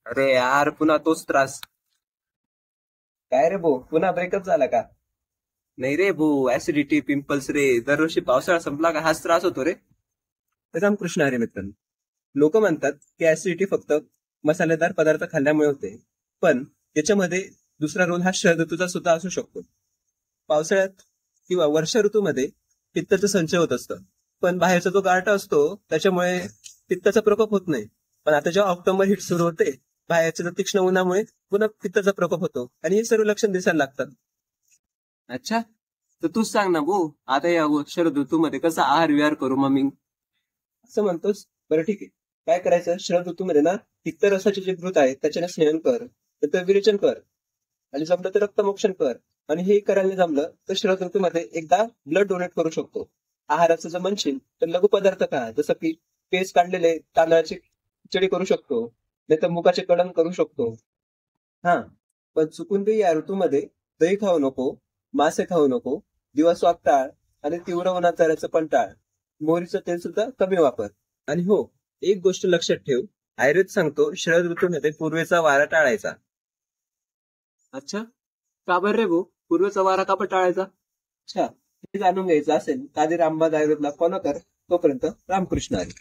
अरे यार, पुन्हा तोच त्रास. काय रे भाऊ, पुन्हा ब्रेकअप झाला का? नाही रे भाऊ, ऍसिडिटी, पिंपल्स रे. दरवर्षी पावसाळा संपला का हाच त्रास होतो रे. रामकृष्ण हरी मित्रांनो, लोक म्हणतात की ऍसिडिटी फक्त मसालेदार पदार्थ खाल्ल्यामुळे होते, पण याच्यामध्ये दुसरा रोल हा शरद ऋतूचा सुद्धा असू शकतो. पावसाळ्यात किंवा वर्षा ऋतूमध्ये पित्ताचं संचय होत असतं, पण बाहेरचा जो गारठा असतो त्याच्यामुळे पित्ताचा प्रकोप होत नाही. पण आता जेव्हा ऑक्टोबर हिट सुरू होते, बाहेरच्या तीक्ष्ण उन्हामुळे पुन्हा पित्ताचा प्रकोप होतो आणि हे सर्व लक्षण दिसायला लागतात. अच्छा, तर तूच सांग ना भाऊ, आता या शरद ऋतूमध्ये कसा आहार विहार करू मग मी? असं म्हणतोस, बरं ठीक आहे. काय करायचं, शरद ऋतूमध्ये ना पित्त रसाचे जे घृत आहे त्याच्याने स्नेहन कर, त्याचं विरेचन कर, आणि जमलं तर रक्तमोक्षण कर. आणि हे करायला नाही जमलं तर शरद ऋतूमध्ये एकदा ब्लड डोनेट करू शकतो. आहाराचं जर म्हणशील तर लघु पदार्थ खा, जसं की पेस्ट काढलेले तांदळाची खिचडी करू शकतो, नाही तर मुगाचे कडण करू शकतो. हा, पण चुकून बी या ऋतूमध्ये दही खाऊ नको, मासे खाऊ नको, दिवसवाक टाळ, आणि तीव्र उन्हाचाऱ्याचं पण टाळ. मोहरीचं तेल सुद्धा कमी वापर. आणि हो, एक गोष्ट लक्षात ठेव, आयुर्वेद सांगतो शरद ऋतूमध्ये पूर्वेचा वारा टाळायचा. अच्छा, का बरं रे भाऊ, पूर्वेचा वारा का पण टाळायचा? अच्छा, हे जाणून घ्यायचं असेल तर आधी रामबाद आयुर्वेदला फॉलो कर. तोपर्यंत रामकृष्ण हरी.